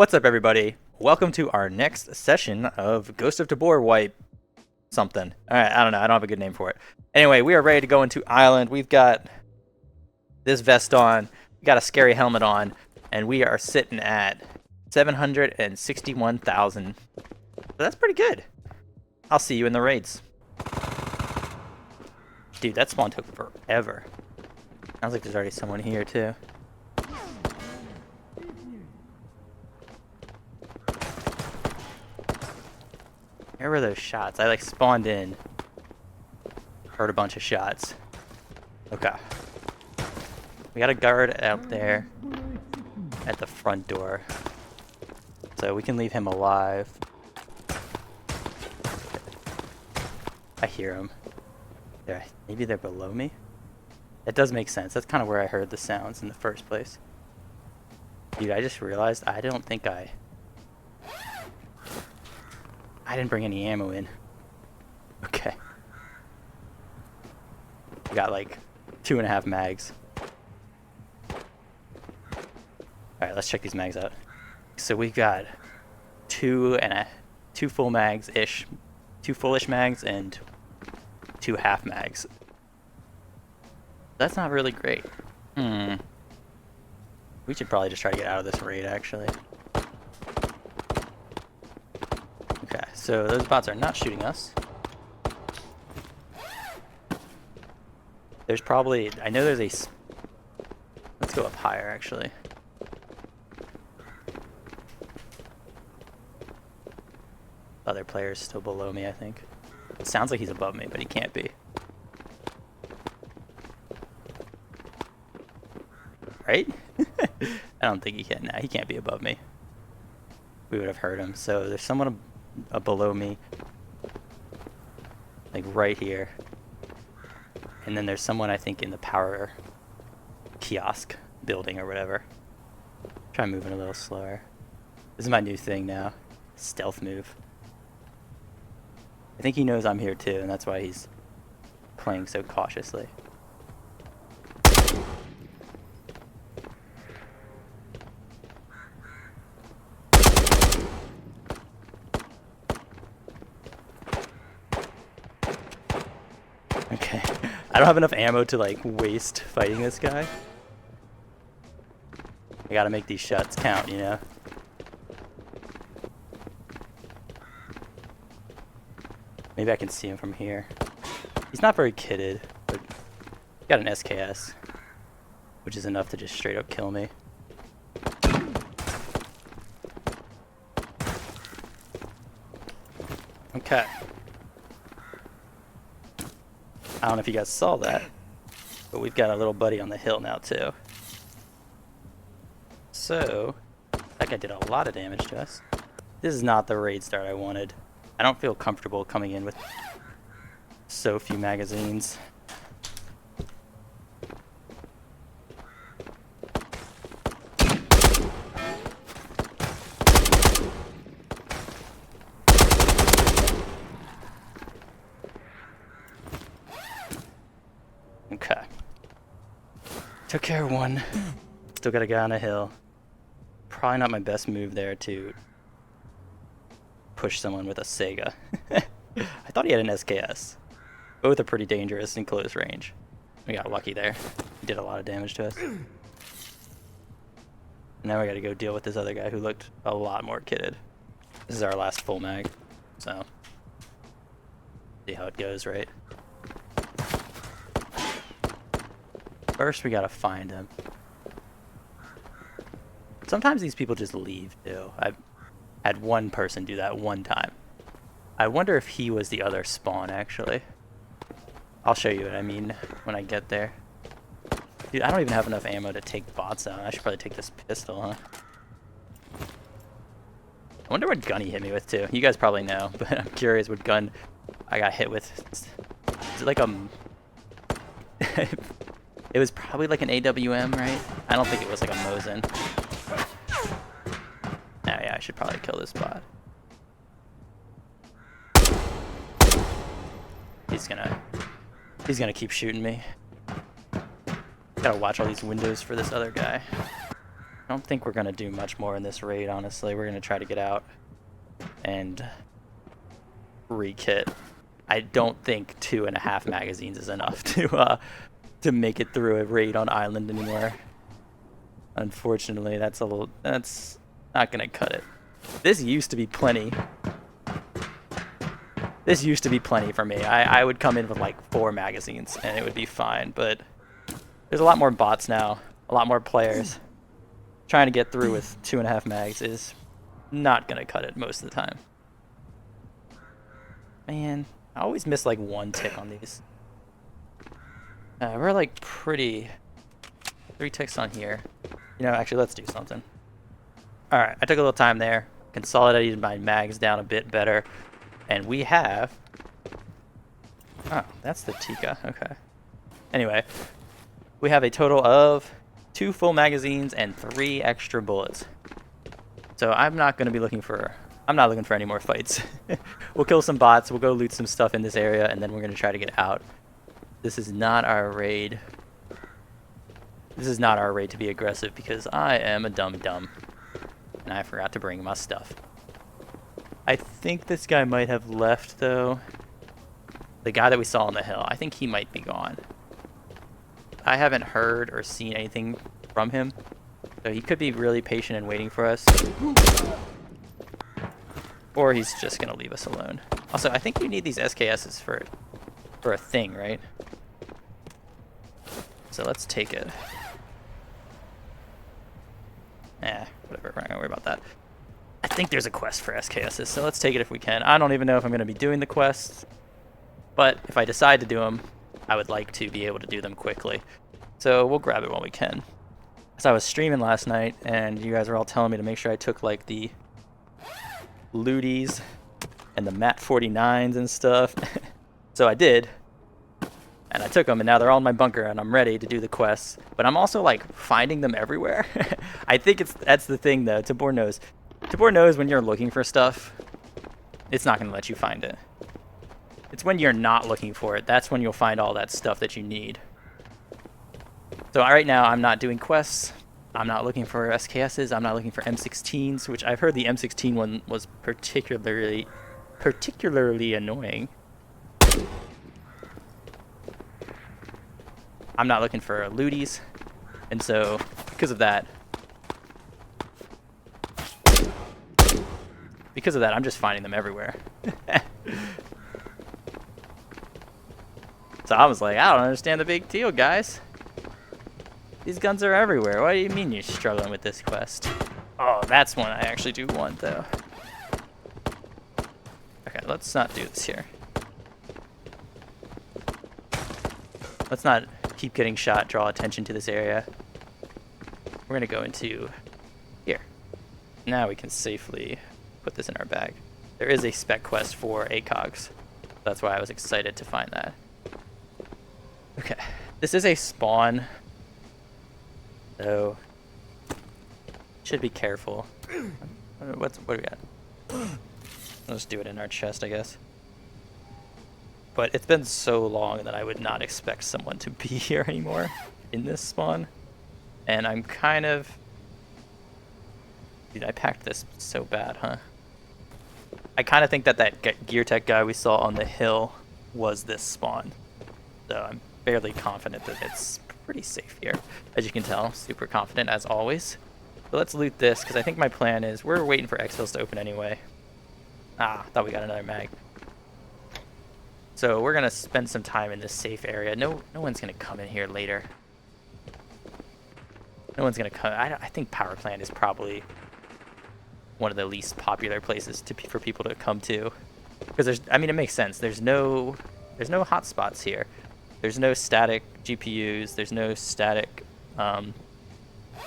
What's up, everybody? Welcome to our next session of Ghost of Tabor wipe something. Alright, I don't know. I don't have a good name for it. Anyway, we are ready to go into Island. We've got this vest on. We got a scary helmet on. And we are sitting at 761,000. So that's pretty good. I'll see you in the raids. Dude, that spawn took forever. Sounds like there's already someone here, too. Where were those shots? I like spawned in. Heard a bunch of shots. Okay. We got a guard out there at the front door. So we can leave him alive. I hear him. Maybe they're below me? That does make sense. That's kind of where I heard the sounds in the first place. Dude, I just realized I don't think I didn't bring any ammo in. Okay. We got like 2.5 mags. Alright, let's check these mags out. So we've got two full mags-ish. 2 fullish mags and 2 half mags. That's not really great. We should probably just try to get out of this raid, actually. Okay, so those bots are not shooting us. There's probably... I know there's a... Let's go up higher, actually. Other player's still below me, I think. It sounds like he's above me, but he can't be. Right? I don't think he can. Nah, he can't be above me. We would have heard him. So there's someone below me. Like right here. And then there's someone, I think, in the power kiosk building or whatever. Try moving a little slower. This is my new thing now. Stealth move. I think he knows I'm here too, and that's why he's playing so cautiously. Okay. I don't have enough ammo to like waste fighting this guy. I gotta make these shots count, you know? Maybe I can see him from here. He's not very kitted, but he got an SKS, which is enough to just straight up kill me. Okay. I don't know if you guys saw that, but we've got a little buddy on the hill now too. So, that guy did a lot of damage to us. This is not the raid start I wanted. I don't feel comfortable coming in with so few magazines. Okay. Took care of one. Still got a guy on a hill. Probably not my best move there to push someone with a Sega. I thought he had an SKS. Both are pretty dangerous in close range. We got lucky there. He did a lot of damage to us. Now we gotta go deal with this other guy who looked a lot more kitted. This is our last full mag, so see how it goes, right? First we gotta find him. Sometimes these people just leave too. I've had one person do that one time. I wonder if he was the other spawn, actually. I'll show you what I mean when I get there. Dude, I don't even have enough ammo to take bots out. I should probably take this pistol, huh? I wonder what gun he hit me with, too. You guys probably know, but I'm curious what gun I got hit with. Is it like a... It was probably like an AWM, right? I don't think it was like a Mosin. Yeah, I should probably kill this bot. He's gonna keep shooting me. Gotta watch all these windows for this other guy. don't think we're going to do much more in this raid, honestly. We're going to try to get out and re-kit. I don't think 2.5 magazines is enough to make it through a raid on island anymore. Unfortunately, that's not going to cut it. This used to be plenty. This used to be plenty for me. I would come in with like 4 magazines and it would be fine, but there's a lot more bots now, a lot more players. Trying to get through with 2.5 mags is not gonna cut it most of the time. Man, I always miss like 1 tick on these. We're like pretty... 3 ticks on here. You know, actually, let's do something. Alright, I took a little time there. Consolidated my mags down a bit better. And we have... Oh, that's the Tika. Okay. Anyway, we have a total of 2 full magazines and 3 extra bullets. So I'm not going to be looking for... I'm not looking for any more fights. We'll kill some bots, we'll go loot some stuff in this area, and then we're going to try to get out. This is not our raid. This is not our raid to be aggressive because I am a dumb. And I forgot to bring my stuff. I think this guy might have left, though. The guy that we saw on the hill, I think he might be gone. I haven't heard or seen anything from him. So he could be really patient and waiting for us. Or he's just going to leave us alone. Also, I think you need these SKSs for a thing, right? So let's take it. Whatever, we're not going to worry about that. I think there's a quest for SKSs, so let's take it if we can. I don't even know if I'm going to be doing the quests. But if I decide to do them, I would like to be able to do them quickly. So we'll grab it while we can. So I was streaming last night, and you guys were all telling me to make sure I took like the looties and the MAT 49s and stuff. So I did. And I took them, and now they're all in my bunker, and I'm ready to do the quests. But I'm also like finding them everywhere. I think that's the thing though. Tabor knows. Tabor knows when you're looking for stuff, it's not going to let you find it. It's when you're not looking for it, that's when you'll find all that stuff that you need. So right now, I'm not doing quests. I'm not looking for SKSs. I'm not looking for M16s, which I've heard the M16 one was particularly annoying. I'm not looking for looties, and so because of that, I'm just finding them everywhere. So I was like, I don't understand the big deal, guys. These guns are everywhere. What do you mean you're struggling with this quest? Oh, that's one I actually do want, though. Okay, let's not do this here. Let's not keep getting shot, draw attention to this area. We're going to go into here. Now we can safely put this in our bag. There is a spec quest for ACOGs. That's why I was excited to find that. Okay, this is a spawn, so should be careful. What do we got? I'll just do it in our chest, I guess. But it's been so long that I would not expect someone to be here anymore in this spawn. And I'm kind of... Dude, I packed this so bad, huh? I kind of think that gear tech guy we saw on the hill was this spawn. So I'm fairly confident that it's pretty safe here. As you can tell, super confident as always. So let's loot this, because I think my plan is... We're waiting for exfils to open anyway. Ah, thought we got another mag. So we're going to spend some time in this safe area. No one's going to come in here later. No one's going to come... I think power plant is probably one of the least popular places for people to come to. Because there's... I mean, it makes sense. There's no hotspots here. There's no static GPUs. There's no static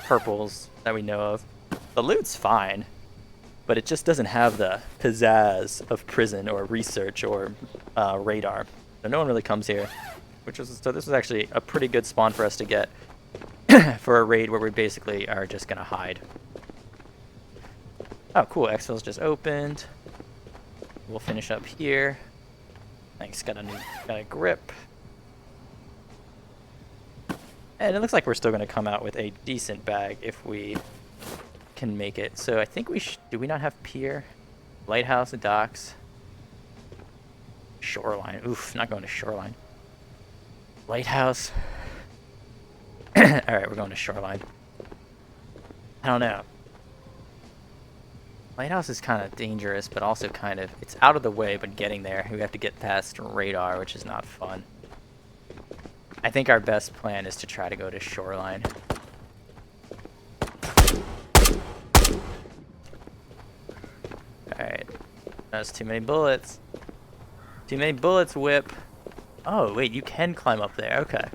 purples that we know of. The loot's fine, but it just doesn't have the pizzazz of prison or research or radar. So no one really comes here, so this was actually a pretty good spawn for us to get for a raid where we basically are just gonna hide. Oh, cool! Exfil's just opened. We'll finish up here. Thanks. Got a grip. And it looks like we're still going to come out with a decent bag if we can make it. So I think do we not have pier? Lighthouse, docks. Shoreline. Oof, not going to shoreline. Lighthouse. Alright, we're going to shoreline. I don't know. Lighthouse is kind of dangerous, but also kind of... It's out of the way, but getting there. We have to get past radar, which is not fun. I think our best plan is to try to go to shoreline. Alright. That's too many bullets. Too many bullets, whip. Oh, wait, you can climb up there. Okay.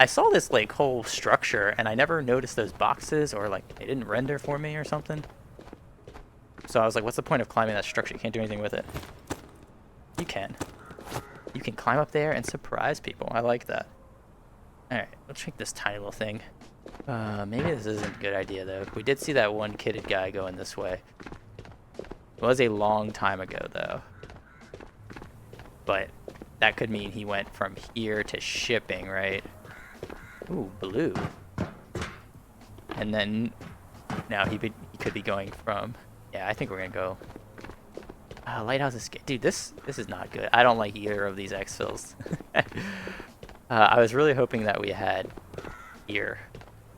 I saw this, like, whole structure, and I never noticed those boxes, or, like, they didn't render for me or something. So I was like, what's the point of climbing that structure? You can't do anything with it. You can. You can climb up there and surprise people. I like that. Alright, let's check this tiny little thing. Maybe this isn't a good idea, though. We did see that one kitted guy going this way. It was a long time ago, though. But that could mean he went from here to shipping, right? Ooh, blue. And then now he could be going from... Yeah, I think we're gonna go. Lighthouse escape. Dude, this is not good. I don't like either of these exfils. I was really hoping that we had here,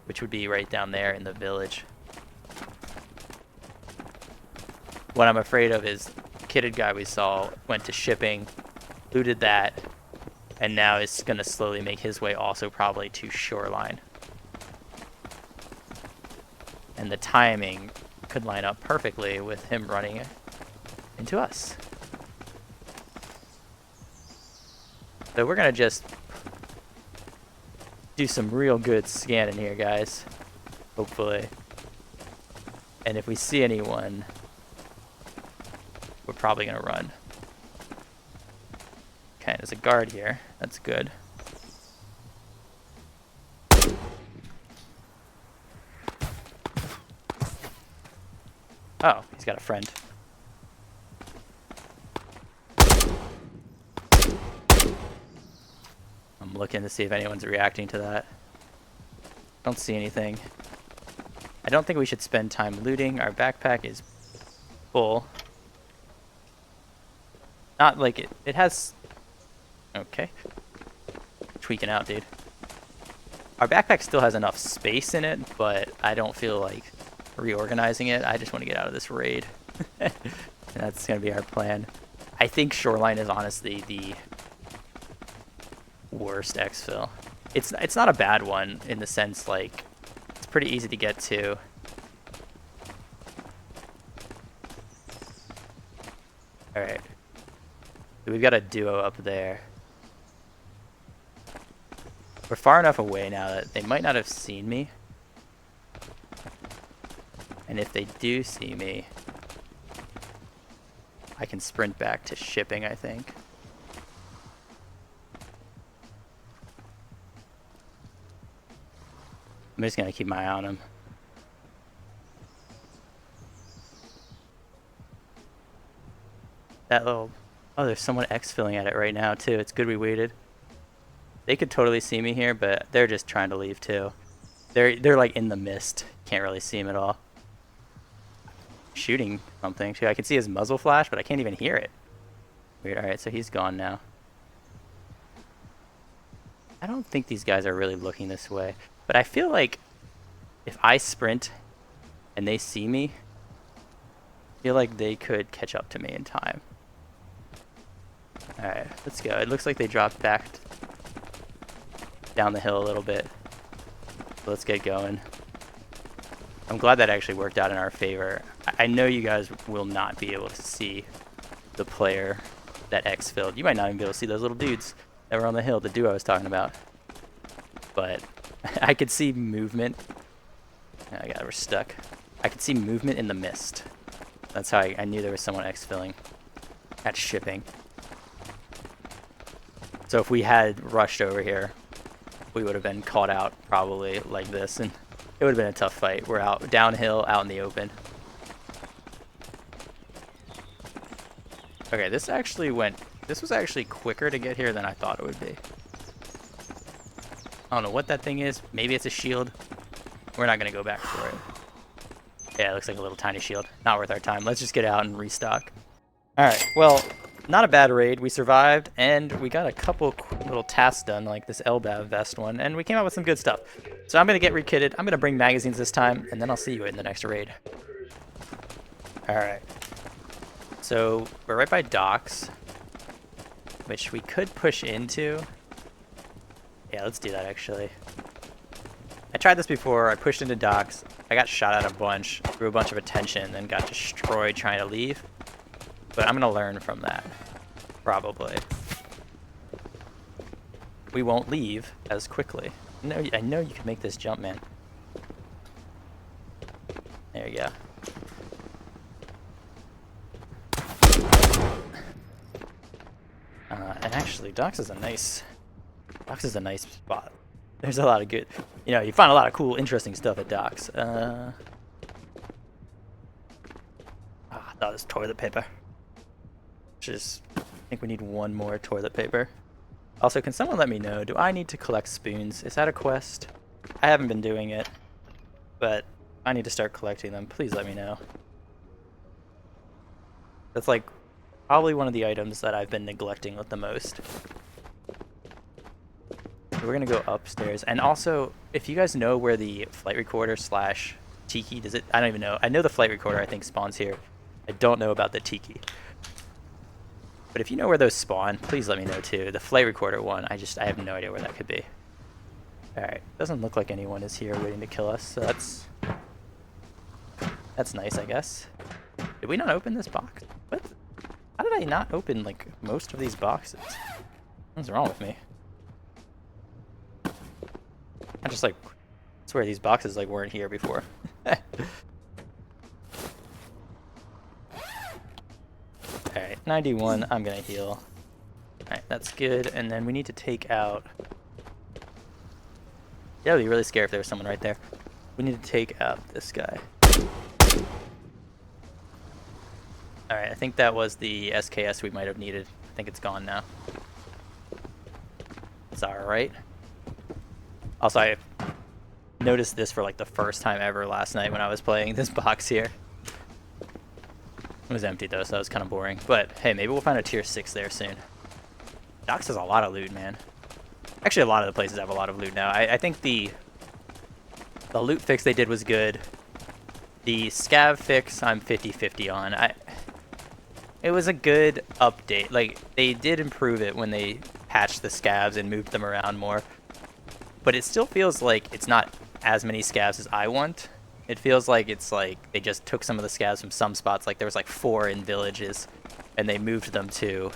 which would be right down there in the village. What I'm afraid of is kitted guy we saw went to shipping, looted that, and now is gonna slowly make his way also probably to shoreline. And the timing could line up perfectly with him running into us. So we're gonna just do some real good scanning here, guys. Hopefully. And if we see anyone, we're probably gonna run. Okay, there's a guard here. That's good. Oh, he's got a friend. I'm looking to see if anyone's reacting to that. Don't see anything. I don't think we should spend time looting. Our backpack is full. Not like it has... Okay. Tweaking out, dude. Our backpack still has enough space in it, but I don't feel like reorganizing it. I just want to get out of this raid. And that's going to be our plan. I think shoreline is honestly the worst exfil. It's not a bad one in the sense like it's pretty easy to get to. Alright. So we've got a duo up there. We're far enough away now that they might not have seen me. And if they do see me, I can sprint back to shipping, I think. I'm just gonna keep my eye on him. That little... Oh, there's someone exfilling at it right now, too. It's good we waited. They could totally see me here, but they're just trying to leave, too. They're like in the mist. Can't really see him at all. Shooting something too. I can see his muzzle flash, but I can't even hear it. Weird. Alright, so he's gone now. I don't think these guys are really looking this way, but I feel like if I sprint and they see me, I feel like they could catch up to me in time. Alright, let's go. It looks like they dropped back down the hill a little bit. So let's get going. I'm glad that actually worked out in our favor. I know you guys will not be able to see the player that exfilled. You might not even be able to see those little dudes that were on the hill, the duo I was talking about. But I could see movement. Oh, yeah, we're stuck. I could see movement in the mist. That's how I knew there was someone exfilling at shipping. So if we had rushed over here, we would have been caught out probably like this, and it would have been a tough fight. We're out downhill, out in the open. Okay, this was actually quicker to get here than I thought it would be. I don't know what that thing is. Maybe it's a shield. We're not gonna go back for it. Yeah, it looks like a little tiny shield. Not worth our time. Let's just get out and restock. Alright, well, not a bad raid. We survived, and we got a couple little tasks done, like this LBAV vest one, and we came out with some good stuff. So I'm going to get rekitted. I'm going to bring magazines this time, and then I'll see you in the next raid. Alright. So, we're right by docks, which we could push into. Yeah, let's do that, actually. I tried this before. I pushed into docks. I got shot at a bunch, drew a bunch of attention, then got destroyed trying to leave. But I'm going to learn from that, probably. We won't leave as quickly. No, I know you can make this jump, man. There you go. And actually, docks is a nice spot. There's a lot of good, you know, you find a lot of cool, interesting stuff at docks. I thought it was toilet paper. I think we need one more toilet paper. Also, can someone let me know, do I need to collect spoons? Is that a quest? I haven't been doing it, but I need to start collecting them. Please let me know. That's like probably one of the items that I've been neglecting the most. We're gonna go upstairs, and also, if you guys know where the flight recorder slash tiki, does it? I don't even know. I know the flight recorder I think spawns here. I don't know about the tiki. But if you know where those spawn, please let me know too. The flight recorder one, I have no idea where that could be. Alright, doesn't look like anyone is here waiting to kill us, so that's nice, I guess. Did we not open this box? What? How did I not open, like, most of these boxes? What's wrong with me? I just, like, swear these boxes, like, weren't here before. Alright, 91, I'm gonna heal. Alright, that's good, and then we need to take out... Yeah, I'd be really scared if there was someone right there. We need to take out this guy. Alright, I think that was the SKS we might have needed. I think it's gone now. It's alright. Also, I noticed this for like the first time ever last night when I was playing this box here. It was empty though, so that was kind of boring. But hey, maybe we'll find a tier 6 there soon. Docks has a lot of loot, man. Actually, a lot of the places have a lot of loot now. I think the loot fix they did was good. The scav fix, I'm 50-50 on. It was a good update. Like, they did improve it when they patched the scavs and moved them around more. But it still feels like it's not as many scavs as I want. It feels like it's like they just took some of the scavs from some spots. Like there was like 4 in villages and they moved them to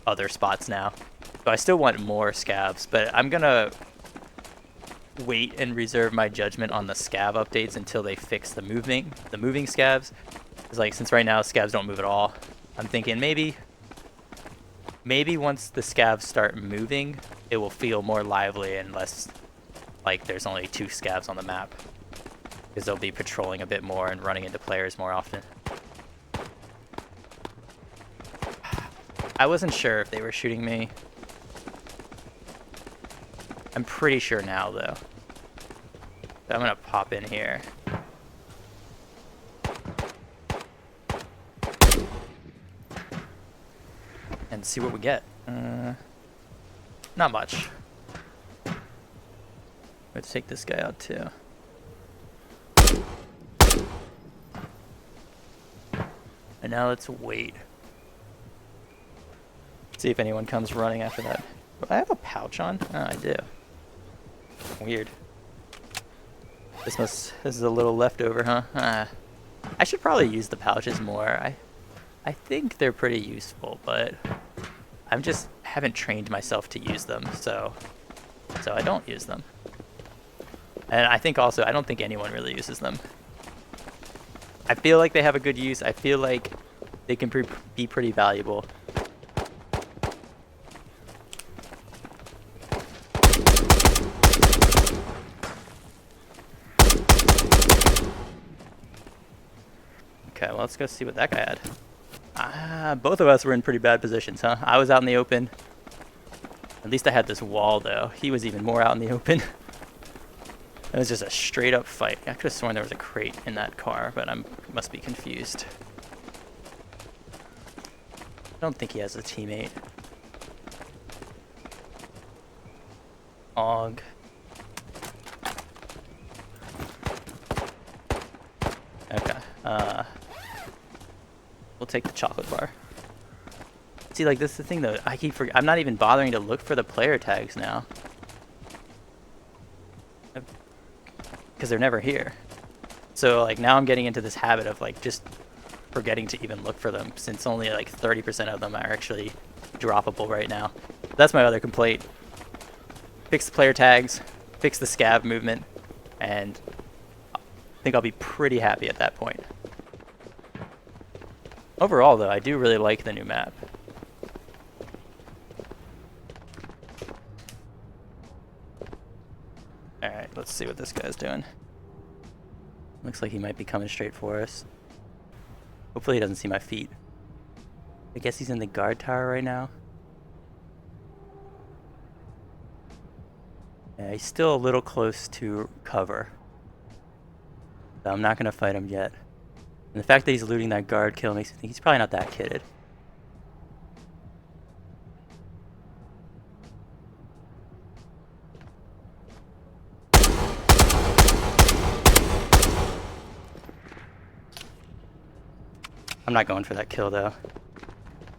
other spots now. So I still want more scavs, but I'm gonna wait and reserve my judgment on the scav updates until they fix the moving scavs. It's like, since right now scavs don't move at all, I'm thinking maybe once the scavs start moving, it will feel more lively and less like there's only 2 scavs on the map. Because they'll be patrolling a bit more and running into players more often. I wasn't sure if they were shooting me. I'm pretty sure now, though. So I'm gonna pop in here. And see what we get. Not much. Let's take this guy out too. And now let's wait. See if anyone comes running after that. Do I have a pouch on? Oh, I do. Weird. This is a little leftover, huh? I should probably use the pouches more. I think they're pretty useful, but I'm just haven't trained myself to use them, so I don't use them. And I think also I don't think anyone really uses them. I feel like they have a good use. I feel like they can be pretty valuable. Okay, well, let's go see what that guy had. Both of us were in pretty bad positions, huh? I was out in the open. At least I had this wall, though. He was even more out in the open. It was just a straight up fight. I could have sworn there was a crate in that car, but I must be confused. I don't think he has a teammate. Og. Okay. We'll take the chocolate bar. See, like, this is the thing, though. I'm not even bothering to look for the player tags now. Because they're never here. So, like, now I'm getting into this habit of, like, just forgetting to even look for them, since only, like, 30% of them are actually droppable right now. That's my other complaint. Fix the player tags, fix the scav movement, and I think I'll be pretty happy at that point. Overall, though, I do really like the new map. Alright, let's see what this guy's doing. Looks like he might be coming straight for us. Hopefully he doesn't see my feet. I guess he's in the guard tower right now. Yeah, he's still a little close to cover. So I'm not going to fight him yet. And the fact that he's looting that guard kill makes me think he's probably not that kitted. I'm not going for that kill, though.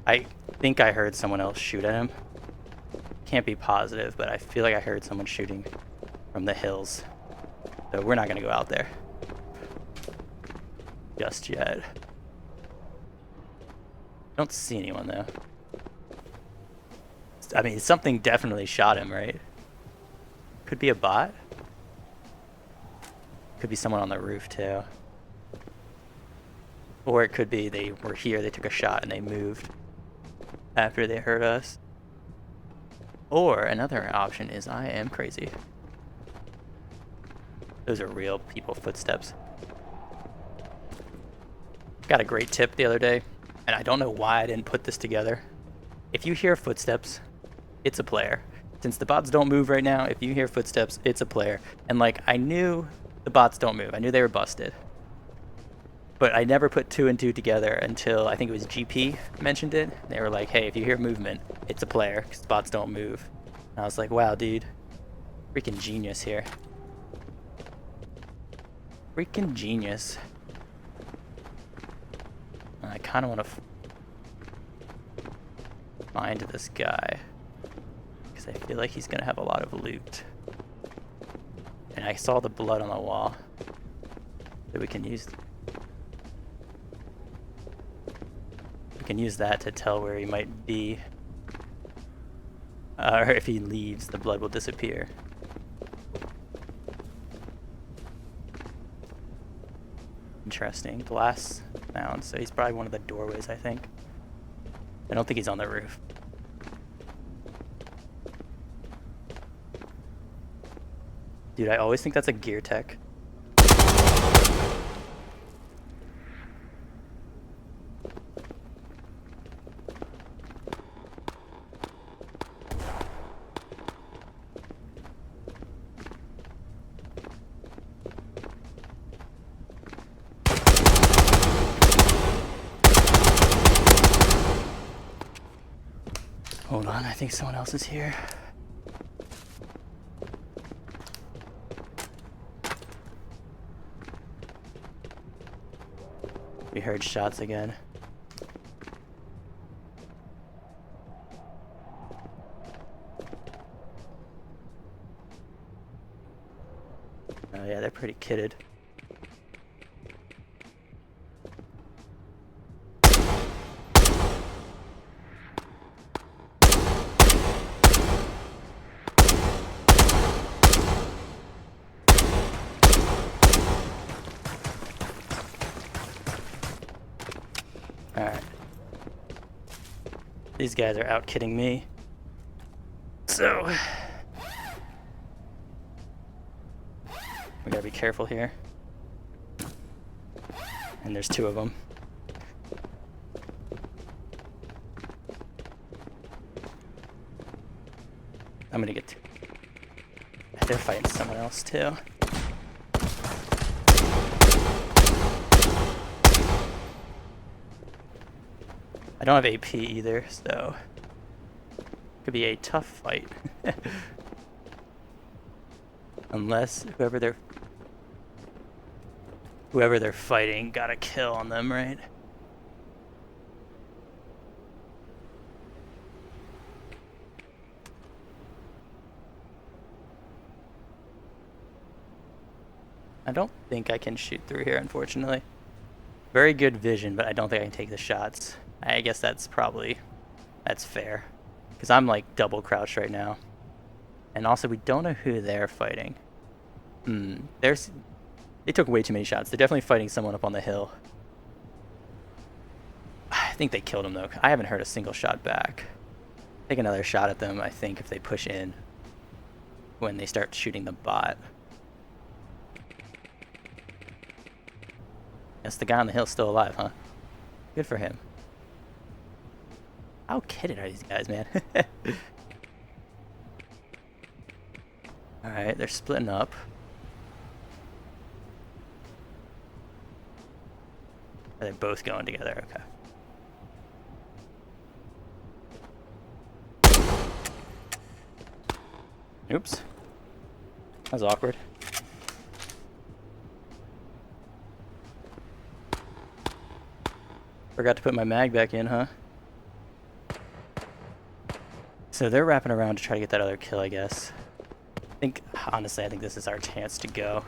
I think I heard someone else shoot at him. Can't be positive, but I feel like I heard someone shooting from the hills. So we're not going to go out there just yet. Don't see anyone, though. I mean, something definitely shot him, right? Could be a bot. Could be someone on the roof, too. Or it could be they were here, they took a shot, and they moved after they heard us. Or another option is I am crazy. Those are real people footsteps. Got a great tip the other day, and I don't know why I didn't put this together. If you hear footsteps, it's a player. Since the bots don't move right now, if you hear footsteps, it's a player. And like, I knew the bots don't move. I knew they were busted. But I never put 2 and 2 together until I think it was GP mentioned it. They were like, hey, if you hear movement, it's a player, because bots don't move. And I was like, wow, dude. Freaking genius here. Freaking genius. And I kind of want to find this guy, because I feel like he's going to have a lot of loot. And I saw the blood on the wall that we can use. Can use that to tell where he might be, or if he leaves, the blood will disappear. Interesting. Glass found, so he's probably one of the doorways, I think. I don't think he's on the roof. Dude, I always think that's a gear tech. Hold on, I think someone else is here. We heard shots again. Oh yeah, they're pretty kitted. Alright. These guys are out kidding me. So we gotta be careful here. And there's 2 of them. I'm gonna get to... They're fighting someone else too. I don't have AP either, so could be a tough fight. Unless whoever they're fighting got a kill on them, right? I don't think I can shoot through here, unfortunately. Very good vision, but I don't think I can take the shots. I guess that's fair. Because I'm like double crouched right now. And also we don't know who they're fighting. They took way too many shots. They're definitely fighting someone up on the hill. I think they killed him though. I haven't heard a single shot back. Take another shot at them, I think, if they push in when they start shooting the bot. Yes, the guy on the hill's still alive, huh? Good for him. How kidded are these guys, man? Alright, they're splitting up. They're both going together, okay. Oops. That was awkward. Forgot to put my mag back in, huh? So they're wrapping around to try to get that other kill, I guess. Honestly, I think this is our chance to go.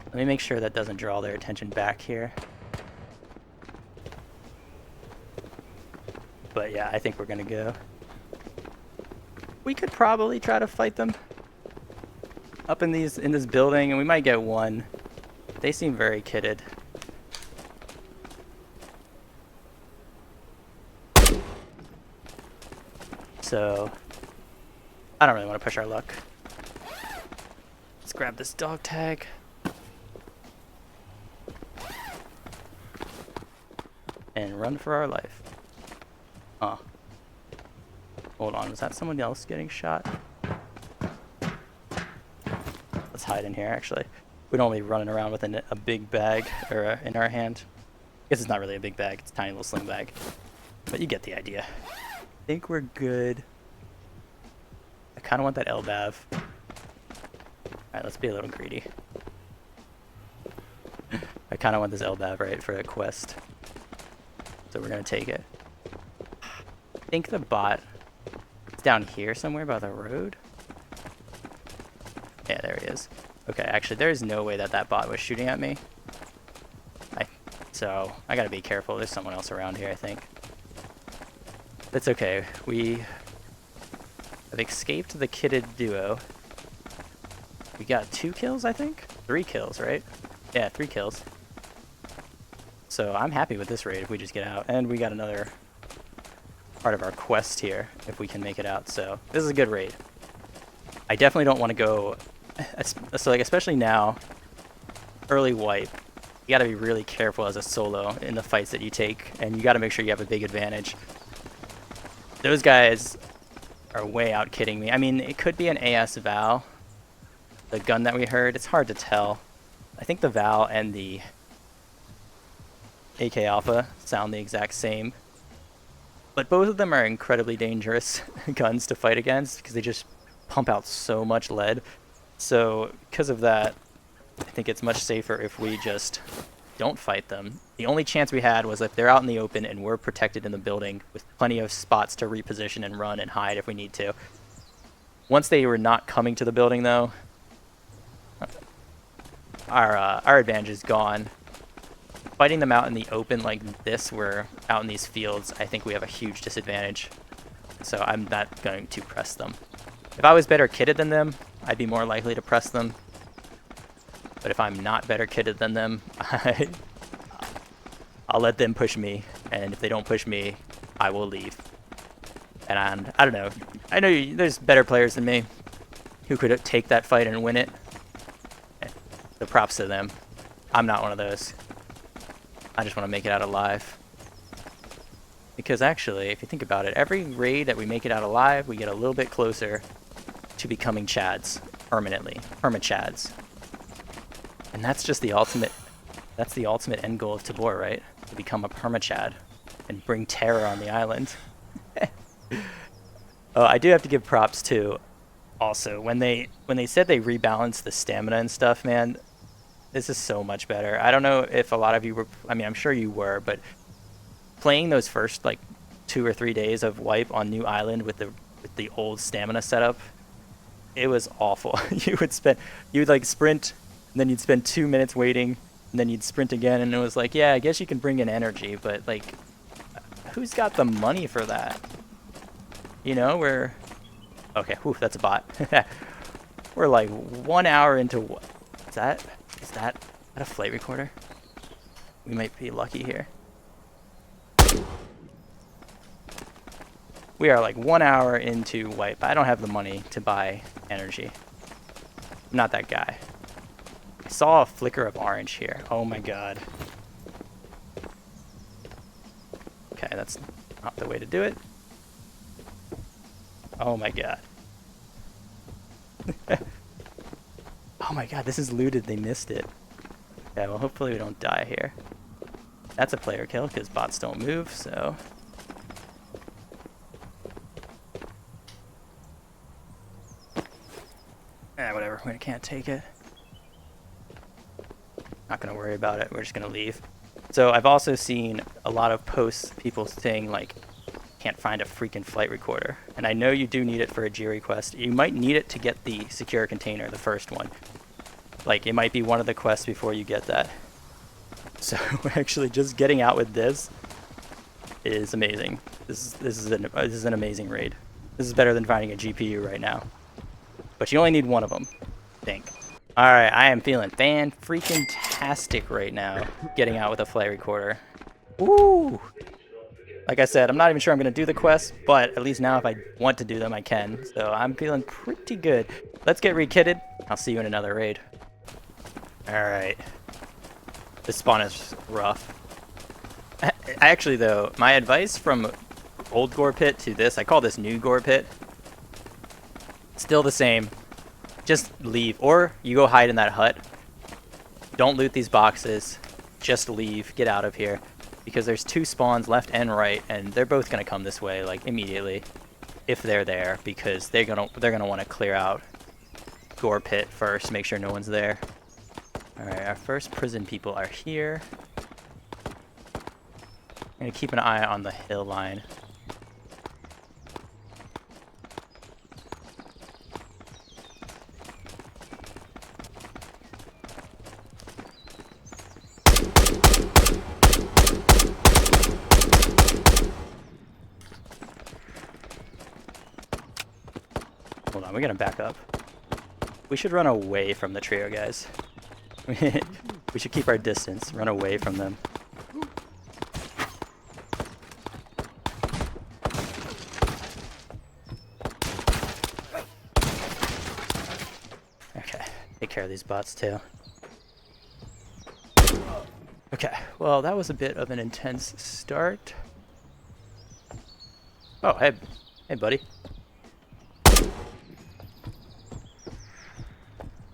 Let me make sure that doesn't draw their attention back here. But yeah, I think we're gonna go. We could probably try to fight them up in this building, and we might get one. They seem very kitted. So I don't really want to push our luck. Let's grab this dog tag. And run for our life. Oh. Hold on, was that someone else getting shot? Let's hide in here, actually. We don't want to be running around with a big bag or in our hand. I guess it's not really a big bag, it's a tiny little sling bag. But you get the idea. I think we're good. I kind of want that LBAV. Alright, let's be a little greedy. I kind of want this LBAV, right, for a quest. So we're going to take it. I think the bot is down here somewhere by the road. Yeah, there he is. Okay, actually, there's no way that bot was shooting at me. So I got to be careful. There's someone else around here, I think. That's okay. We have escaped the kitted duo. We got 2 kills, I think? 3 kills, right? Yeah, 3 kills. So I'm happy with this raid if we just get out. And we got another part of our quest here if we can make it out. So this is a good raid. I definitely don't want to go... So like, especially now, early wipe, you got to be really careful as a solo in the fights that you take. And you got to make sure you have a big advantage. Those guys are way out kidding me. I mean, it could be an AS Val. The gun that we heard, it's hard to tell. I think the Val and the AK Alpha sound the exact same. But both of them are incredibly dangerous guns to fight against because they just pump out so much lead. So because of that, I think it's much safer if we just don't fight them. The only chance we had was if they're out in the open and we're protected in the building with plenty of spots to reposition and run and hide if we need to. Once they were not coming to the building though, our advantage is gone. Fighting them out in the open like this, we're out in these fields, I think we have a huge disadvantage. So I'm not going to press them. If I was better kitted than them, I'd be more likely to press them. But if I'm not better kitted than them, I'll let them push me. And if they don't push me, I will leave. And I don't know. I know there's better players than me who could take that fight and win it. The props to them. I'm not one of those. I just want to make it out alive. Because actually, if you think about it, every raid that we make it out alive, we get a little bit closer to becoming Chads permanently. Perma-Chads. And that's just the ultimate, that's the ultimate end goal of Tabor, right? To become a permachad and bring terror on the island. Oh, I do have to give props too. Also, when they said they rebalanced the stamina and stuff, man, this is so much better. I don't know if a lot of you were, I mean, I'm sure you were, but playing those first like 2 or 3 days of wipe on New Island with the old stamina setup, it was awful. You would like sprint, and then you'd spend 2 minutes waiting, and then you'd sprint again, and it was like, yeah, I guess you can bring in energy, but like, who's got the money for that? You know, we're okay. Whew, that's a bot. We're like 1 hour into what? Is that a flight recorder? We might be lucky here. We are like 1 hour into wipe. I don't have the money to buy energy. I'm not that guy. I saw a flicker of orange here. Oh my god. Okay, that's not the way to do it. Oh my god. Oh my god, this is looted. They missed it. Okay, well, hopefully we don't die here. That's a player kill because bots don't move, so. Whatever, we can't take it. Not gonna worry about it, we're just gonna leave. So I've also seen a lot of posts, people saying like, can't find a freaking flight recorder. And I know you do need it for a Jiri quest. You might need it to get the secure container, the first one. Like, it might be one of the quests before you get that. So actually just getting out with this is amazing. This is an amazing raid. This is better than finding a GPU right now. But you only need one of them, I think. Alright, I am feeling fan-freaking-tastic right now, getting out with a flight recorder. Woo! Like I said, I'm not even sure I'm going to do the quest, but at least now if I want to do them, I can. So I'm feeling pretty good. Let's get re-kitted. I'll see you in another raid. Alright. This spawn is rough. Actually, though, my advice from old gore pit to this, I call this new gore pit. Still the same. Just leave. Or you go hide in that hut. Don't loot these boxes. Just leave. Get out of here. Because there's 2 spawns left and right, and they're both gonna come this way, like immediately, if they're there, because they're gonna want to clear out gore pit first, make sure no one's there. All right, our first prison people are here. I'm gonna keep an eye on the hill line. Hold on, we're gonna back up. We should run away from the trio, guys. We should keep our distance, run away from them. Okay, take care of these bots too. Okay, well, that was a bit of an intense start. Oh, hey buddy.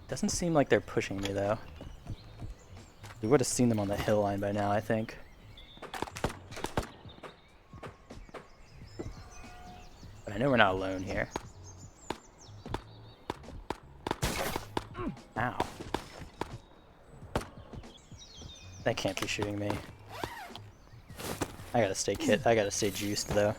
Doesn't seem like they're pushing me, though. We would have seen them on the hill line by now, I think. But I know we're not alone here. Ow. They can't be shooting me. I gotta stay juiced, though.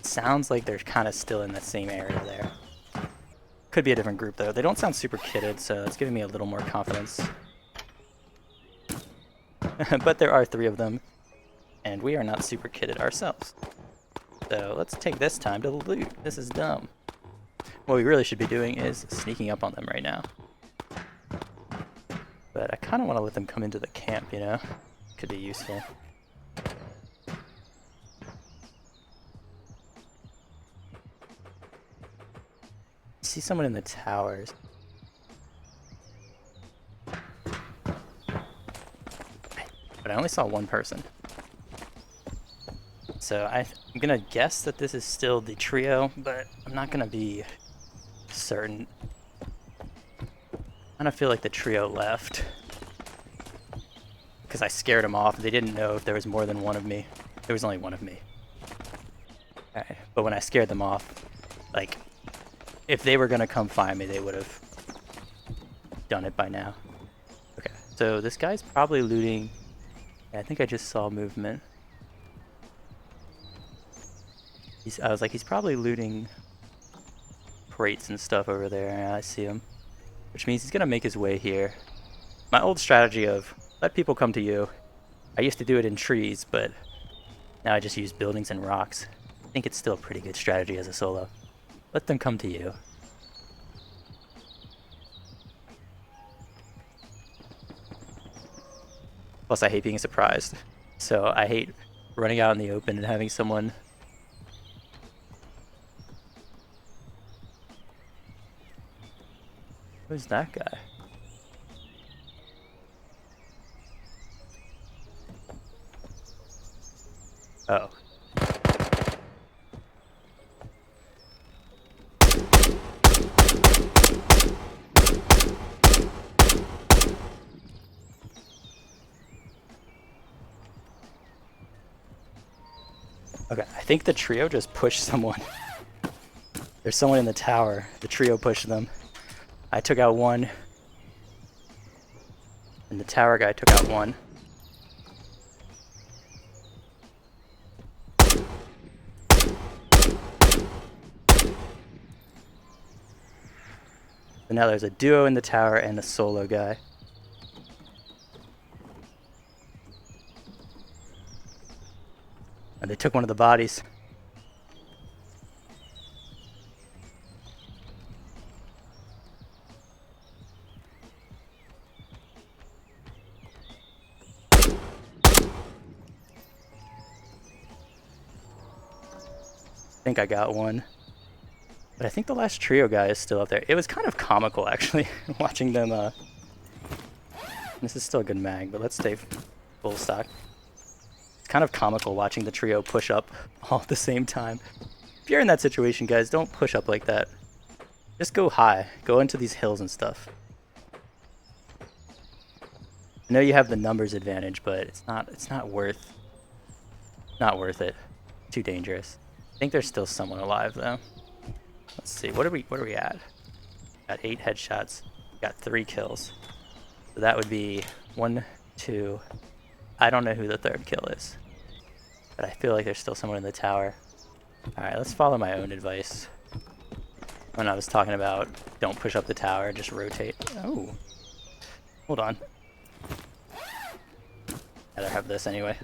Sounds like they're kind of still in the same area there. Could be a different group though. They don't sound super kitted, so it's giving me a little more confidence. But there are 3 of them, and we are not super kitted ourselves. So let's take this time to loot. This is dumb. What we really should be doing is sneaking up on them right now. But I kind of want to let them come into the camp, you know? Could be useful. See someone in the towers. But I only saw one person. so I'm gonna guess that this is still the trio, but I'm not gonna be certain. I don't feel like the trio left because I scared them off. They didn't know if there was more than one of me. There was only one of me. Okay. But when I scared them off, like, if they were gonna come find me, they would have done it by now. Okay, so this guy's probably looting. Yeah, I think I just saw movement. I was like, he's probably looting crates and stuff over there. Yeah, I see him. Which means he's gonna make his way here. My old strategy of let people come to you. I used to do it in trees, but now I just use buildings and rocks. I think it's still a pretty good strategy as a solo. Let them come to you. Plus, I hate being surprised. So I hate running out in the open and having someone... Who's that guy? Oh. Okay, I think the trio just pushed someone. There's someone in the tower. The trio pushed them. I took out one. And the tower guy took out one. So now there's a duo in the tower and a solo guy. And they took one of the bodies. I think I got one. But I think the last trio guy is still up there. It was kind of comical, actually, watching them. This is still a good mag, but let's stay full stock. It's kind of comical watching the trio push up all at the same time. If you're in that situation, guys, don't push up like that. Just go high. Go into these hills and stuff. I know you have the numbers advantage, but it's not worth it. Too dangerous. I think there's still someone alive though. Let's see. What are we at? Got 8 headshots. Got 3 kills. So that would be 1, 2. I don't know who the third kill is, but I feel like there's still someone in the tower. All right, let's follow my own advice. When I was talking about don't push up the tower, just rotate. Oh, hold on. I'd rather have this anyway.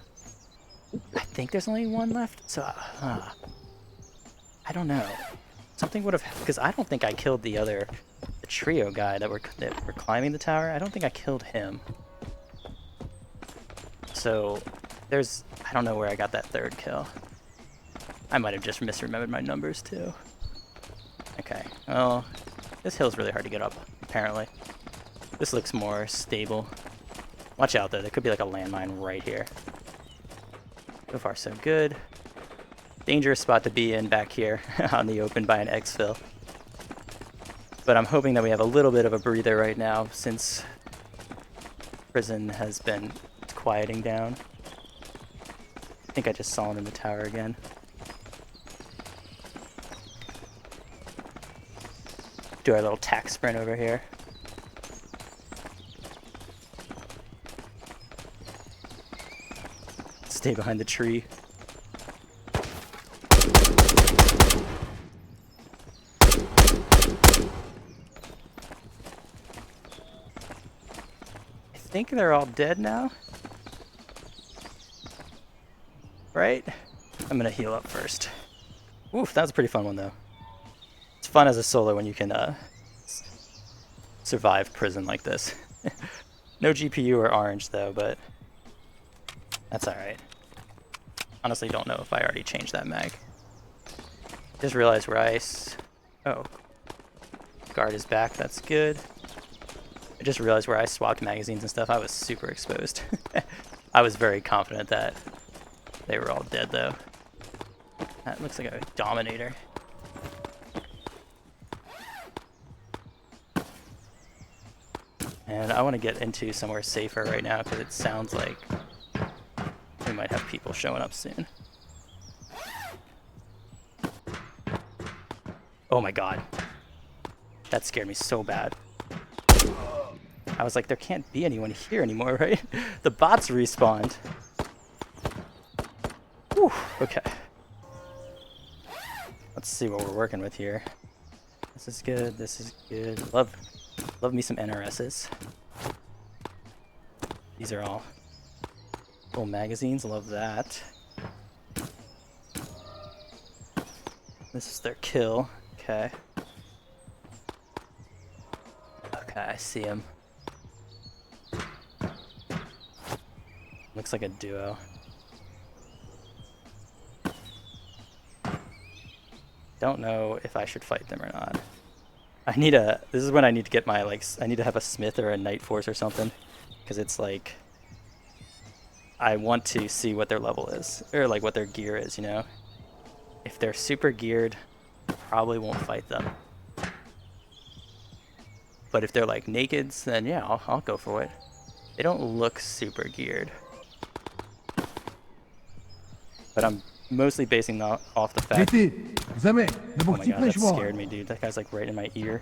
I think there's only one left, so I don't know. Something would have, because I don't think I killed the trio guy that were climbing the tower. I don't think I killed him. So I don't know where I got that third kill. I might have just misremembered my numbers too. Okay, well, this hill's really hard to get up, apparently. This looks more stable. Watch out though, there could be like a landmine right here. So far so good. Dangerous spot to be in back here on the open by an exfil. But I'm hoping that we have a little bit of a breather right now since prison has been quieting down. I think I just saw him in the tower again. Do our little tack sprint over here. Stay behind the tree. I think they're all dead now. Right? I'm gonna heal up first. Oof, that was a pretty fun one though. It's fun as a solo when you can survive prison like this. No GPU or orange though, but that's alright. Honestly, don't know if I already changed that mag. Just realized where oh. Guard is back, that's good. I just realized where I swapped magazines and stuff. I was super exposed. I was very confident that they were all dead though. That looks like a Dominator. And I want to get into somewhere safer right now because it sounds like we might have people showing up soon. Oh my god. That scared me so bad. I was like, there can't be anyone here anymore, right? The bots respawned. Whew, okay. Let's see what we're working with here. This is good, this is good. Love me some NRSs. These are all full magazines, love that. This is their kill, okay. Okay, I see him. Looks like a duo. Don't know if I should fight them or not. This is when I need to get my, like, I need to have a Smith or a Night Force or something. Because it's like, I want to see what their level is. Or like what their gear is, you know? If they're super geared, probably won't fight them. But if they're like nakeds, then yeah, I'll go for it. They don't look super geared. But I'm mostly basing that off the fact... Oh my god, that scared me, dude. That guy's like right in my ear.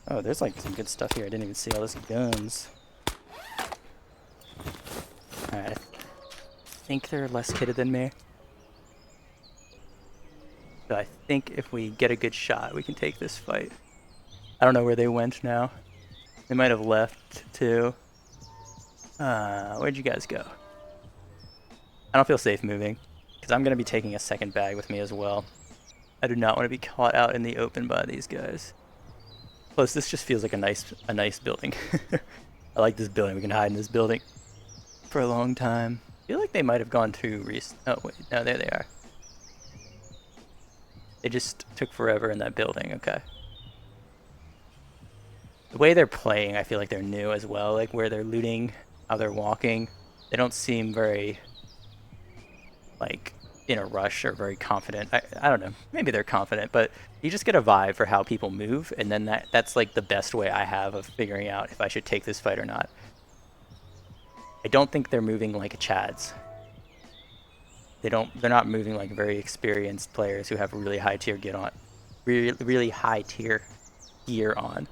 Oh, there's like some good stuff here. I didn't even see all those guns. Alright, I think they're less kitted than me. So I think if we get a good shot, we can take this fight. I don't know where they went now. They might have left too. Where'd you guys go? I don't feel safe moving, because I'm going to be taking a second bag with me as well. I do not want to be caught out in the open by these guys. Plus, this just feels like a nice building. I like this building. We can hide in this building for a long time. I feel like they might have gone to oh wait, no, there they are. They just took forever in that building, okay. The way they're playing, I feel like they're new as well, like where they're looting, how they're walking. They don't seem very, like, in a rush or very confident. I don't know, maybe they're confident, but you just get a vibe for how people move, and then that's like the best way I have of figuring out if I should take this fight or not. I don't think they're moving like Chads. They're not moving like very experienced players who have really high tier really high tier gear on.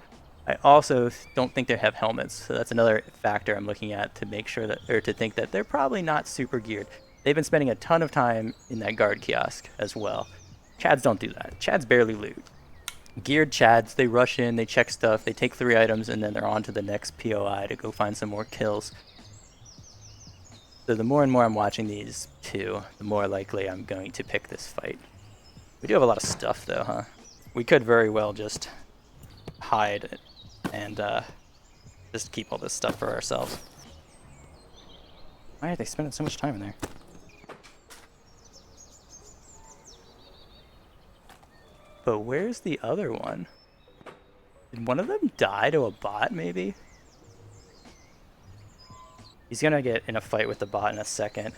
I also don't think they have helmets, so that's another factor I'm looking at to make sure that, or to think that they're probably not super geared. They've been spending a ton of time in that guard kiosk as well. Chads don't do that. Chads barely loot. Geared Chads, they rush in, they check stuff, they take 3 items, and then they're on to the next POI to go find some more kills. So the more and more I'm watching these two, the more likely I'm going to pick this fight. We do have a lot of stuff though, huh? We could very well just hide and just keep all this stuff for ourselves. Why are they spending so much time in there? But where's the other one? Did one of them die to a bot, maybe? He's gonna get in a fight with the bot in a second.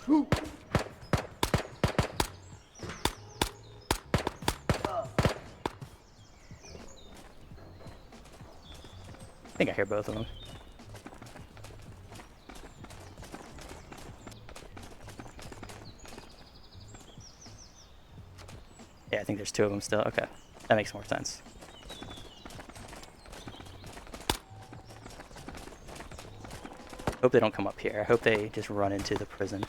I think I hear both of them. Yeah, I think there's 2 of them still. Okay, that makes more sense. Hope they don't come up here. I hope they just run into the prison.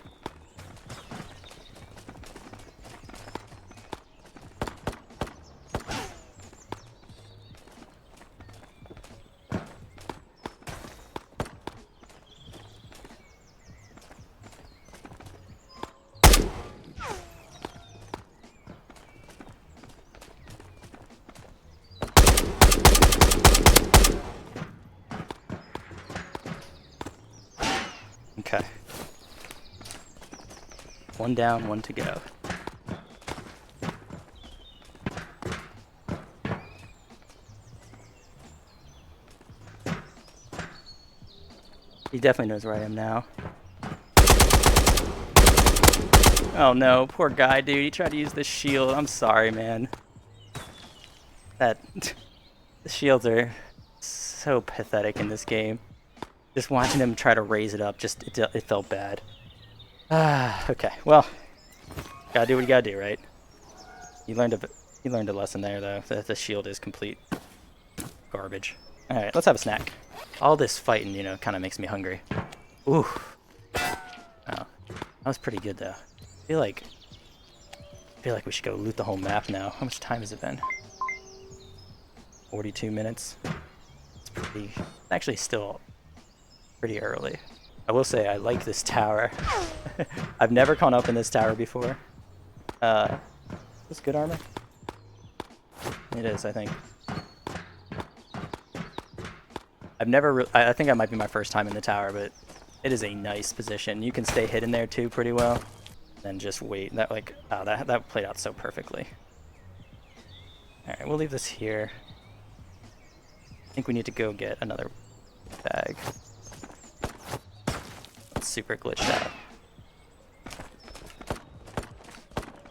Okay. 1 down, 1 to go. He definitely knows where I am now. Oh no, poor guy, dude. He tried to use the shield. I'm sorry, man. The shields are so pathetic in this game. Just watching him try to raise it up, it felt bad. Okay. Well, gotta do what you gotta do, right? You learned a lesson there, though. That the shield is complete garbage. All right, let's have a snack. All this fighting, you know, kind of makes me hungry. Ooh. Oh, that was pretty good, though. I feel like we should go loot the whole map now. How much time has it been? 42 minutes. It's actually still pretty early. I will say I like this tower. I've never gone up in this tower before. Is this good armor? It is, I think. I think that might be my first time in the tower, but it is a nice position. You can stay hidden there too pretty well. Then just wait. That played out so perfectly. Alright, we'll leave this here. I think we need to go get another bag. It's super glitched out.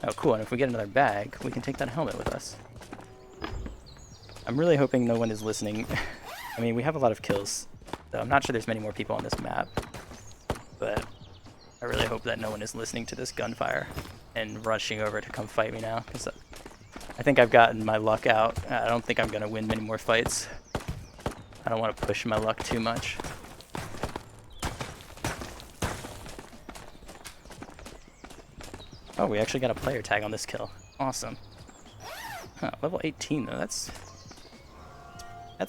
Oh, cool. And if we get another bag, we can take that helmet with us. I'm really hoping no one is listening. I mean, we have a lot of kills, so I'm not sure there's many more people on this map. But I really hope that no one is listening to this gunfire and rushing over to come fight me now, because I think I've gotten my luck out. I don't think I'm going to win many more fights. I don't want to push my luck too much. Oh, we actually got a player tag on this kill. Awesome. Huh, level 18 though, that's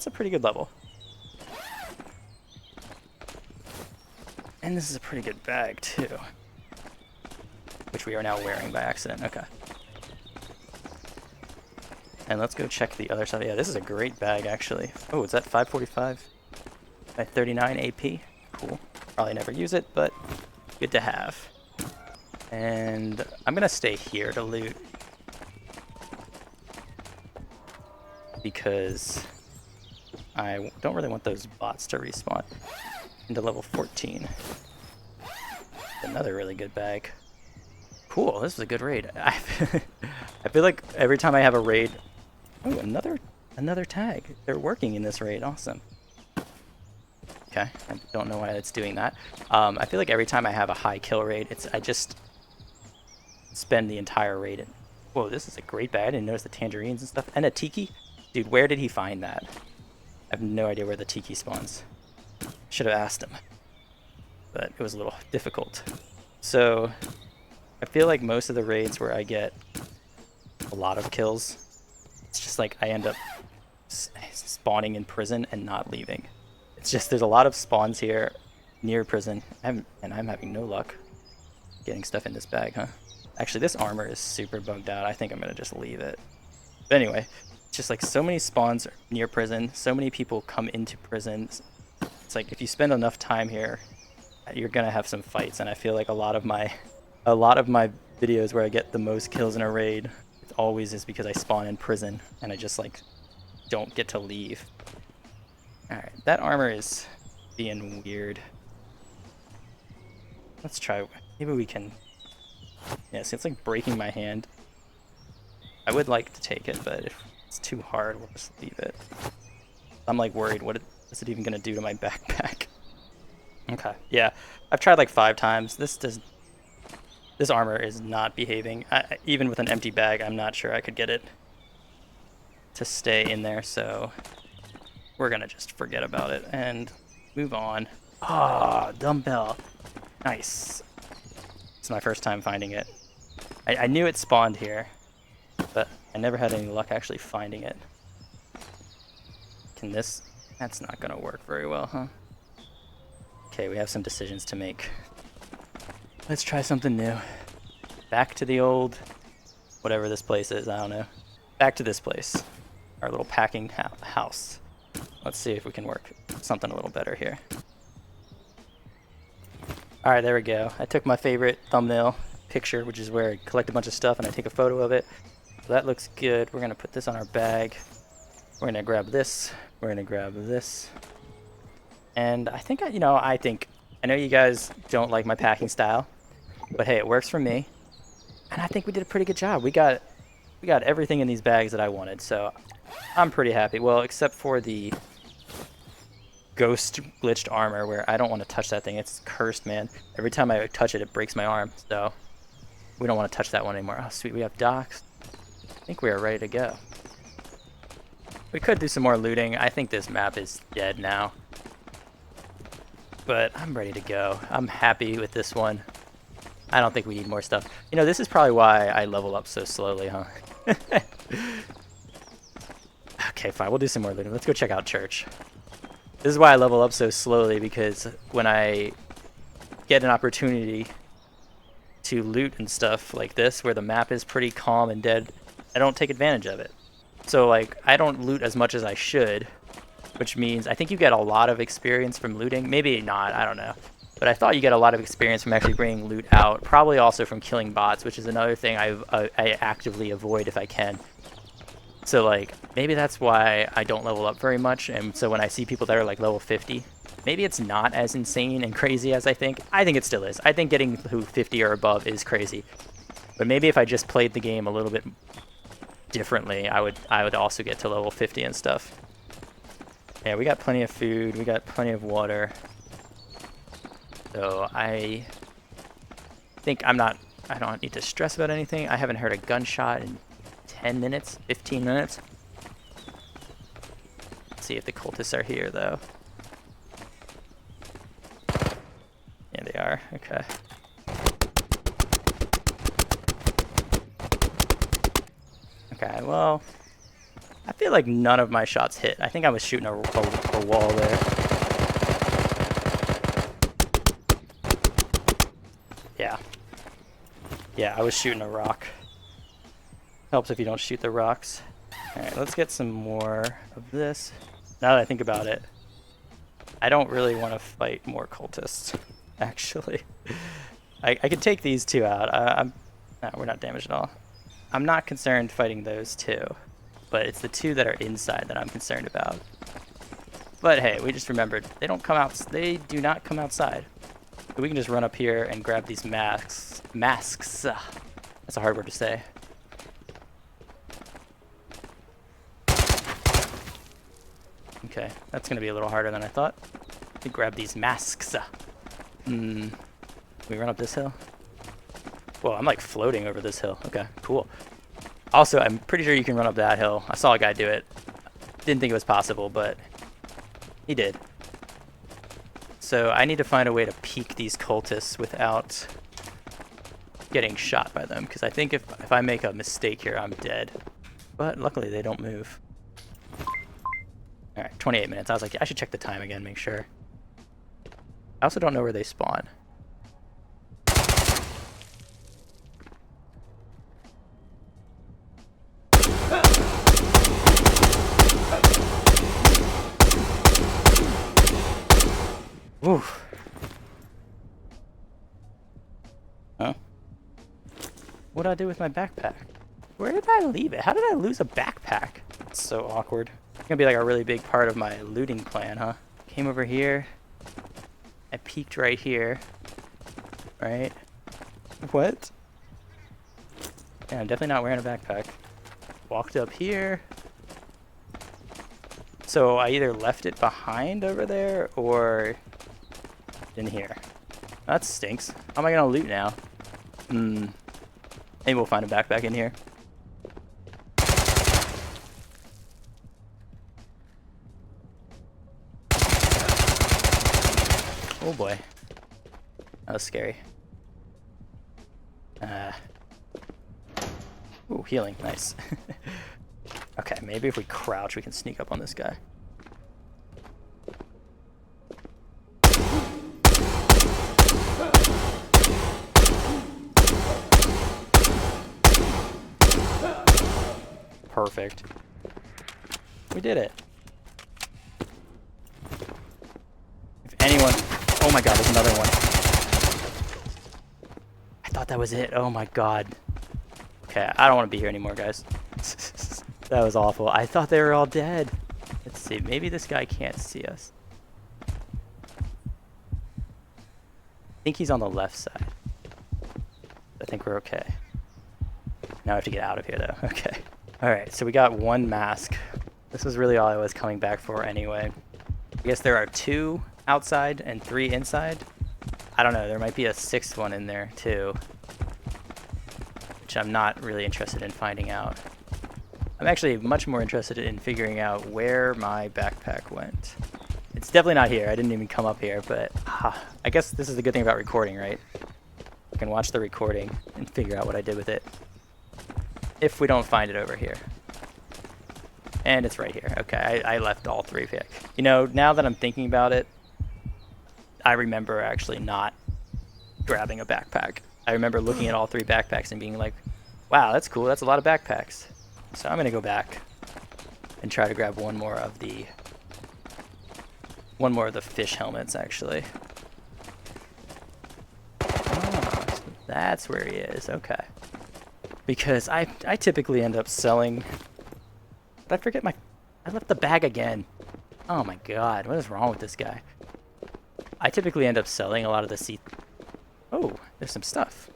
a pretty good level. And this is a pretty good bag too. Which we are now wearing by accident, okay. And let's go check the other side. Yeah, this is a great bag actually. Oh, is that 545 by 39 AP? Cool. Probably never use it, but good to have. And I'm gonna stay here to loot because I don't really want those bots to respawn into level 14. Another really good bag. Cool, this is a good raid. I feel like every time I have a raid... Oh, another tag. They're working in this raid, awesome. Okay, I don't know why it's doing that. I feel like every time I have a high kill raid, I just spend the entire raid in... Whoa, this is a great bag. I didn't notice the tangerines and stuff. And a tiki? Dude, where did he find that? I have no idea where the tiki spawns. Should have asked him. But it was a little difficult. So, I feel like most of the raids where I get a lot of kills, it's just like I end up spawning in prison and not leaving. It's just there's a lot of spawns here near prison, and I'm having no luck getting stuff in this bag, huh? Actually, this armor is super bugged out. I think I'm going to just leave it. But anyway, it's just like so many spawns near prison. So many people come into prison. It's like if you spend enough time here, you're going to have some fights. And I feel like a lot of my videos where I get the most kills in a raid, it always is because I spawn in prison and I just like don't get to leave. Alright, that armor is being weird. Let's try, maybe we can... Yeah, see, it's like breaking my hand. I would like to take it, but if it's too hard, we'll just leave it. I'm like worried, what is it even gonna do to my backpack? Okay, yeah, I've tried like 5 times. This armor is not behaving. Even with an empty bag, I'm not sure I could get it to stay in there, so we're gonna just forget about it and move on. Ah, dumbbell. Nice. It's my first time finding it. I knew it spawned here, but I never had any luck actually finding it. Can this... That's not gonna work very well, huh? Okay, we have some decisions to make. Let's try something new. Back to the old... whatever this place is, I don't know. Back to this place. Our little packing house. Let's see if we can work something a little better here. Alright, there we go. I took my favorite thumbnail picture, which is where I collect a bunch of stuff and I take a photo of it. So that looks good. We're going to put this on our bag. We're going to grab this. We're going to grab this. And I think, I know you guys don't like my packing style, but hey, it works for me. And I think we did a pretty good job. We got everything in these bags that I wanted, so I'm pretty happy. Well, except for the ghost glitched armor, where I don't want to touch that thing. It's cursed, man. Every time I touch it, it breaks my arm, so we don't want to touch that one anymore. Oh, sweet, we have docks. I think we are ready to go. We could do some more looting. I think this map is dead now. But I'm ready to go. I'm happy with this one. I don't think we need more stuff. You know, this is probably why I level up so slowly, huh? Okay, fine. We'll do some more looting. Let's go check out church. This is why I level up so slowly, because when I get an opportunity to loot and stuff like this, where the map is pretty calm and dead, I don't take advantage of it. So, like, I don't loot as much as I should, which means I think you get a lot of experience from looting. Maybe not, I don't know. But I thought you get a lot of experience from actually bringing loot out. Probably also from killing bots, which is another thing I actively avoid if I can. So, like, maybe that's why I don't level up very much. And so when I see people that are, like, level 50, maybe it's not as insane and crazy as I think. I think it still is. I think getting to 50 or above is crazy. But maybe if I just played the game a little bit differently, I would also get to level 50 and stuff. Yeah, we got plenty of food. We got plenty of water. So I think I don't need to stress about anything. I haven't heard a gunshot in 10 minutes, 15 minutes. Let's see if the cultists are here, though. Yeah, they are. Okay. Okay, well, I feel like none of my shots hit. I think I was shooting a wall there. Yeah. Yeah, I was shooting a rock. Helps if you don't shoot the rocks. Alright, let's get some more of this. Now that I think about it, I don't really want to fight more cultists, actually. I could take these two out. No, we're not damaged at all. I'm not concerned fighting those two, but it's the two that are inside that I'm concerned about. But hey, we just remembered, they do not come outside. So we can just run up here and grab these masks. That's a hard word to say. Okay, that's gonna be a little harder than I thought. To grab these masks. Can we run up this hill? Whoa, I'm like floating over this hill. Okay, cool. Also, I'm pretty sure you can run up that hill. I saw a guy do it. Didn't think it was possible, but he did. So I need to find a way to peek these cultists without getting shot by them, because I think if I make a mistake here, I'm dead. But luckily, they don't move. Alright, 28 minutes. I was like, I should check the time again, make sure. I also don't know where they spawn. Oof. Huh? What did I do with my backpack? Where did I leave it? How did I lose a backpack? It's so awkward. It's gonna be like a really big part of my looting plan, huh? Came over here. I peeked right here. Right? What? Yeah, I'm definitely not wearing a backpack. Walked up here. So I either left it behind over there or in here. That stinks. How am I gonna loot now? Maybe we'll find a backpack in here. Oh boy. That was scary. Ooh, healing. Nice. Okay, maybe if we crouch, we can sneak up on this guy. Perfect. We did it. If anyone... Oh my god, there's another one. I thought that was it. Oh my god. Okay, I don't want to be here anymore, guys. That was awful. I thought they were all dead. Let's see. Maybe this guy can't see us. I think he's on the left side. I think we're okay. Now I have to get out of here, though. Okay. Alright, so we got one mask. This was really all I was coming back for anyway. I guess there are 2 outside and 3 inside. I don't know, there might be a 6th one in there, too. Which I'm not really interested in finding out. I'm actually much more interested in figuring out where my backpack went. It's definitely not here. I didn't even come up here, but I guess this is the good thing about recording, right? I can watch the recording and figure out what I did with it. If we don't find it over here. And it's right here. Okay, I left all 3 pick. You know, now that I'm thinking about it, I remember actually not grabbing a backpack. I remember looking at all 3 backpacks and being like, wow, that's cool. That's a lot of backpacks. So I'm going to go back and try to grab one more of the fish helmets, actually. Oh, so that's where he is. Okay. Because I typically end up selling... Did I forget I left the bag again. Oh my god, what is wrong with this guy? I typically end up selling a lot of the Oh, there's some stuff.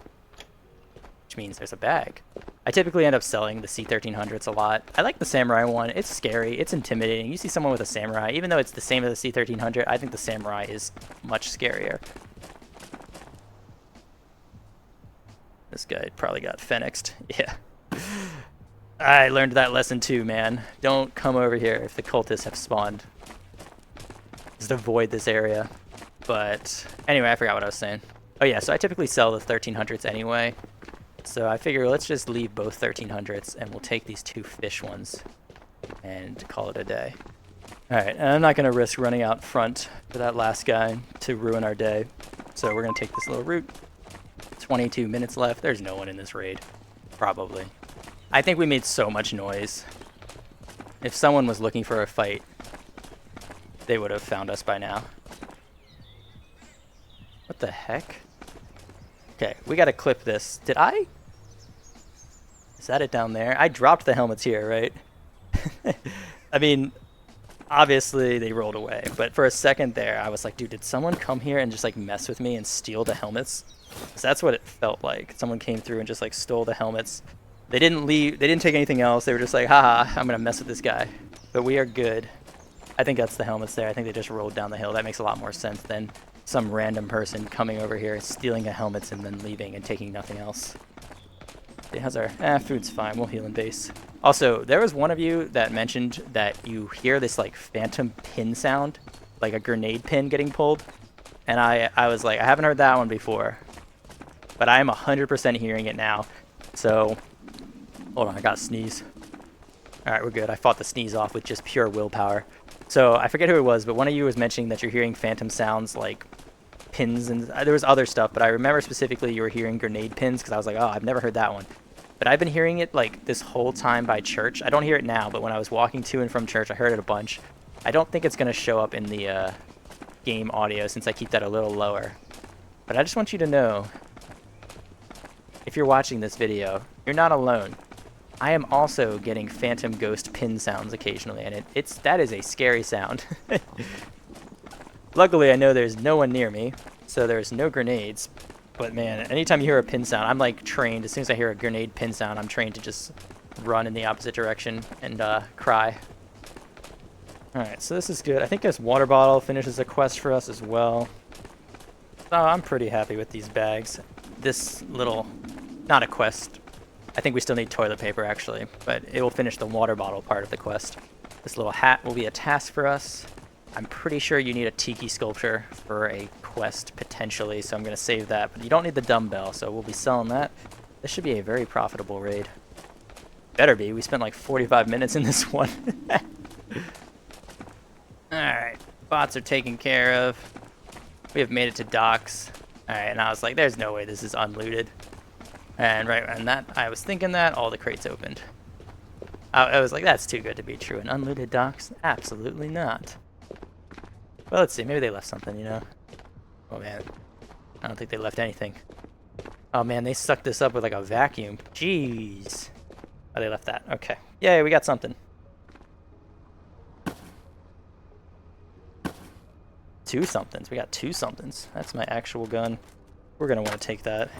Which means there's a bag. I typically end up selling the C1300s a lot. I like the Samurai one. It's scary. It's intimidating. You see someone with a Samurai, even though it's the same as the C1300, I think the Samurai is much scarier. This guy probably got phoenixed. Yeah. I learned that lesson too, man. Don't come over here if the cultists have spawned. Just avoid this area. But anyway, I forgot what I was saying. Oh yeah, so I typically sell the 1300s anyway. So I figure let's just leave both 1300s and we'll take these 2 fish ones and call it a day. Alright, and I'm not going to risk running out front for that last guy to ruin our day. So we're going to take this little route. 22 minutes left. There's no one in this raid. Probably. I think we made so much noise. If someone was looking for a fight, they would have found us by now. What the heck? Okay, we gotta clip this. Did I? Is that it down there? I dropped the helmets here, right? I mean, obviously they rolled away, but for a second there, I was like, dude, did someone come here and just like mess with me and steal the helmets? So that's what it felt like. Someone came through and just like stole the helmets. They didn't leave. They didn't take anything else. They were just like, haha, I'm gonna mess with this guy. But we are good. I think that's the helmets there. I think they just rolled down the hill. That makes a lot more sense than some random person coming over here, stealing the helmets and then leaving and taking nothing else. How's our... food's fine. We'll heal in base. Also, there was one of you that mentioned that you hear this like phantom pin sound, like a grenade pin getting pulled. And I was like, I haven't heard that one before. But I am 100% hearing it now. So, hold on, I gotta sneeze. Alright, we're good. I fought the sneeze off with just pure willpower. So, I forget who it was, but one of you was mentioning that you're hearing phantom sounds like pins, and there was other stuff, but I remember specifically you were hearing grenade pins, because I was like, oh, I've never heard that one. But I've been hearing it like this whole time by church. I don't hear it now, but when I was walking to and from church, I heard it a bunch. I don't think it's going to show up in the game audio since I keep that a little lower. But I just want you to know, if you're watching this video, you're not alone. I am also getting phantom ghost pin sounds occasionally, and that is a scary sound. Luckily, I know there's no one near me, so there's no grenades. But man, anytime you hear a pin sound, I'm like trained. As soon as I hear a grenade pin sound, I'm trained to just run in the opposite direction and cry. Alright, so this is good. I think this water bottle finishes a quest for us as well. So I'm pretty happy with these bags. This little, not a quest. I think we still need toilet paper actually, but it will finish the water bottle part of the quest. This little hat will be a task for us. I'm pretty sure you need a tiki sculpture for a quest, potentially, so I'm going to save that. But you don't need the dumbbell, so we'll be selling that. This should be a very profitable raid. Better be. We spent like 45 minutes in this one. Alright, bots are taken care of. We have made it to docks. Alright, and I was like, there's no way this is unlooted. And right on that, I was thinking that, all the crates opened. I was like, that's too good to be true. And unlooted docks? Absolutely not. Well, let's see. Maybe they left something, you know? Oh, man. I don't think they left anything. Oh, man. They sucked this up with, like, a vacuum. Jeez. Oh, they left that. Okay. Yay, we got something. 2 somethings. We got 2 somethings. That's my actual gun. We're going to want to take that.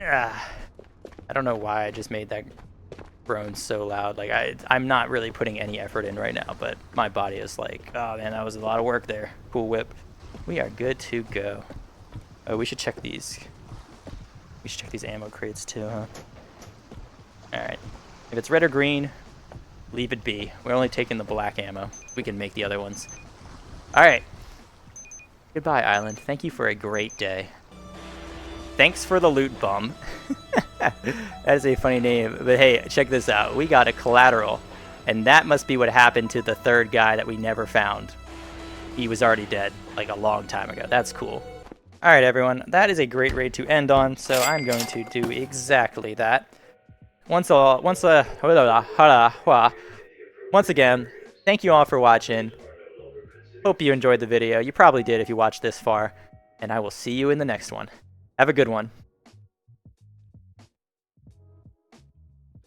Ah. I don't know why I just made that groan so loud. Like, I'm not really putting any effort in right now, but my body is like, oh man, that was a lot of work there. Cool whip. We are good to go. Oh, we should check these. We should check these ammo crates too, huh? Alright. If it's red or green, leave it be. We're only taking the black ammo. We can make the other ones. Alright. Goodbye, Island. Thank you for a great day. Thanks for the loot bum. That is a funny name. But hey, check this out. We got a collateral. And that must be what happened to the third guy that we never found. He was already dead, like a long time ago. That's cool. Alright, everyone. That is a great raid to end on, so I'm going to do exactly that. Once again, thank you all for watching. Hope you enjoyed the video. You probably did if you watched this far. And I will see you in the next one. Have a good one.